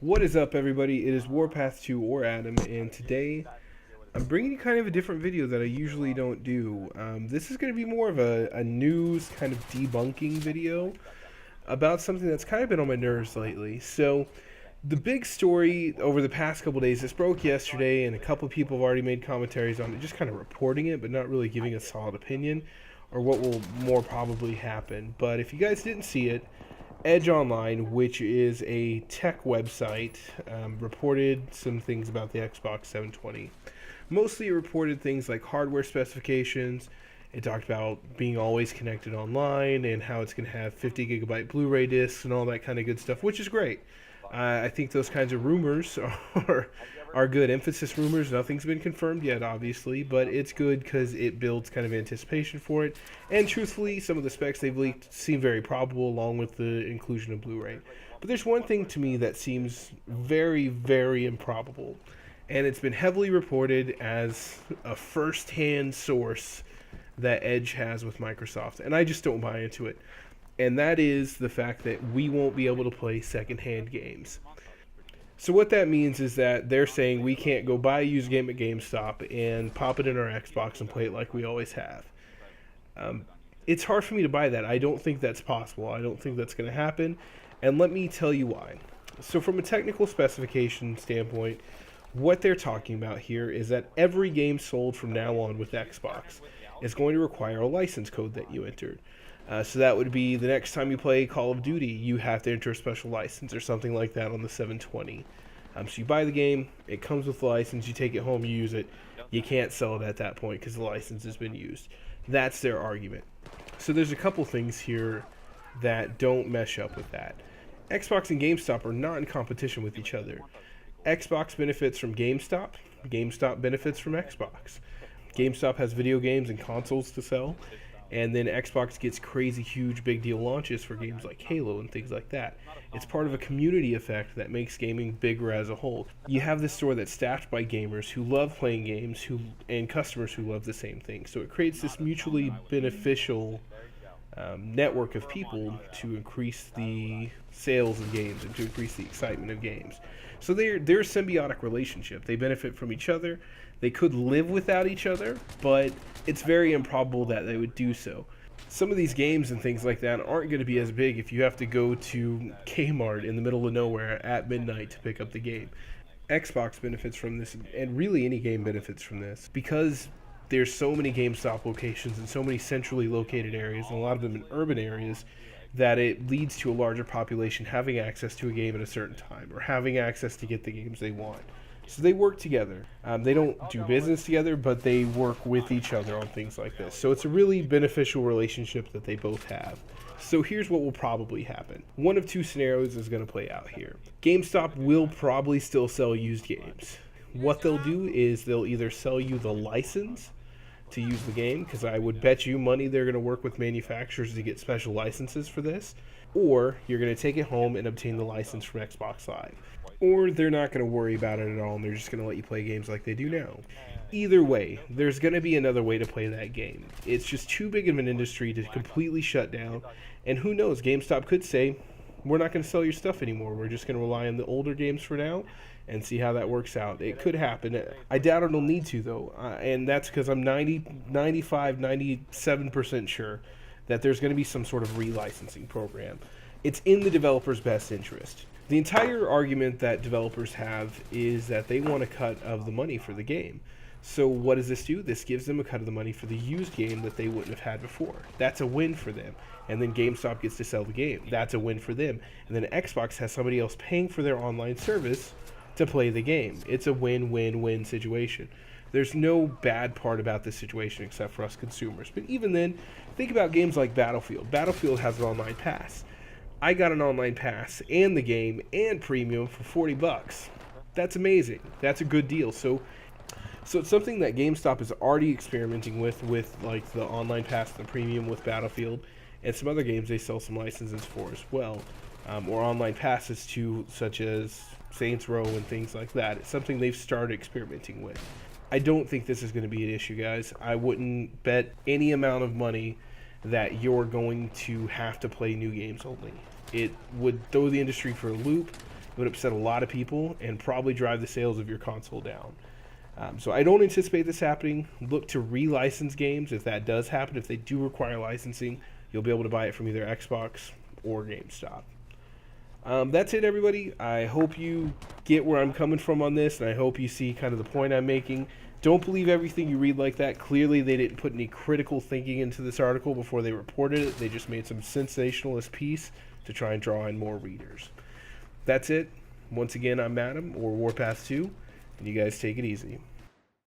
What is up, everybody? It is Warpath 2 or Adam, and today I'm bringing you kind of a different video that I usually don't do. This is going to be more of a news kind of debunking video about something that's kind of been on my nerves lately. So, the big story over the past couple days, this broke yesterday, and a couple of people have already made commentaries on it, just kind of reporting it, but not really giving a solid opinion, or what will more probably happen. But if you guys didn't see it, Edge Online, which is a tech website, reported some things about the Xbox 720. Mostly it reported things like hardware specifications. It talked about being always connected online and how it's going to have 50 gigabyte Blu-ray discs and all that kind of good stuff, which is great. I think those kinds of rumors are good. Emphasis rumors, nothing's been confirmed yet, obviously, but it's good because it builds kind of anticipation for it. And truthfully, some of the specs they've leaked seem very probable, along with the inclusion of Blu-ray. But there's one thing to me that seems very, very improbable, and it's been heavily reported as a first-hand source that Edge has with Microsoft, and I just don't buy into it. And that is the fact that we won't be able to play secondhand games. So what that means is that they're saying we can't go buy a used game at GameStop and pop it in our Xbox and play it like we always have. It's hard for me to buy that. I don't think that's possible. I don't think that's going to happen. And let me tell you why. So from a technical specification standpoint, what they're talking about here is that every game sold from now on with Xbox is going to require a license code that you entered. So that would be the next time you play Call of Duty, you have to enter a special license or something like that on the 720. So you buy the game, it comes with the license, you take it home, you use it. You can't sell it at that point because the license has been used. That's their argument. So there's a couple things here that don't mesh up with that. Xbox and GameStop are not in competition with each other. Xbox benefits from GameStop, GameStop benefits from Xbox. GameStop has video games and consoles to sell, and then Xbox gets crazy huge big deal launches for games like Halo and things like that. It's part of a community effect that makes gaming bigger as a whole. You have this store that's staffed by gamers who love playing games and customers who love the same thing. So it creates this mutually beneficial network of people to increase the sales of games and to increase the excitement of games. So they're a symbiotic relationship. They benefit from each other. They could live without each other, but it's very improbable that they would do so. Some of these games and things like that aren't going to be as big if you have to go to Kmart in the middle of nowhere at midnight to pick up the game. Xbox benefits from this, and really any game benefits from this, because there's so many GameStop locations in so many centrally located areas, and a lot of them in urban areas, that it leads to a larger population having access to a game at a certain time, or having access to get the games they want. So they work together. They don't do business together, but they work with each other on things like this. So it's a really beneficial relationship that they both have. So here's what will probably happen. One of two scenarios is going to play out here. GameStop will probably still sell used games. What they'll do is they'll either sell you the license to use the game, because I would bet you money they're going to work with manufacturers to get special licenses for this, or you're going to take it home and obtain the license from Xbox Live. Or they're not going to worry about it at all and they're just going to let you play games like they do now. Either way, there's going to be another way to play that game. It's just too big of an industry to completely shut down, and who knows, GameStop could say, we're not going to sell your stuff anymore, we're just going to rely on the older games for now and see how that works out. It could happen. I doubt it'll need to, though, and that's because I'm 97% sure that there's going to be some sort of relicensing program. It's in the developer's best interest. The entire argument that developers have is that they want a cut of the money for the game. So what does this do? This gives them a cut of the money for the used game that they wouldn't have had before. That's a win for them. And then GameStop gets to sell the game. That's a win for them. And then Xbox has somebody else paying for their online service to play the game. It's a win-win-win situation. There's no bad part about this situation except for us consumers. But even then, think about games like Battlefield. Battlefield has an online pass. I got an online pass and the game and premium for $40. That's amazing. That's a good deal. So it's something that GameStop is already experimenting with like the online pass and the premium with Battlefield, and some other games they sell some licenses for as well, or online passes to, such as Saints Row and things like that. It's something they've started experimenting with. I don't think this is going to be an issue, guys. I wouldn't bet any amount of money that you're going to have to play new games only. It would throw the industry for a loop. It would upset a lot of people and probably drive the sales of your console down. So I don't anticipate this happening. Look to relicense games if that does happen. If they do require licensing, you'll be able to buy it from either Xbox or GameStop. That's it, everybody. I hope you get where I'm coming from on this, and I hope you see kind of the point I'm making. Don't believe everything you read like that. Clearly, they didn't put any critical thinking into this article before they reported it. They just made some sensationalist piece to try and draw in more readers. That's it. Once again, I'm Madam, or Warpath 2, and you guys take it easy.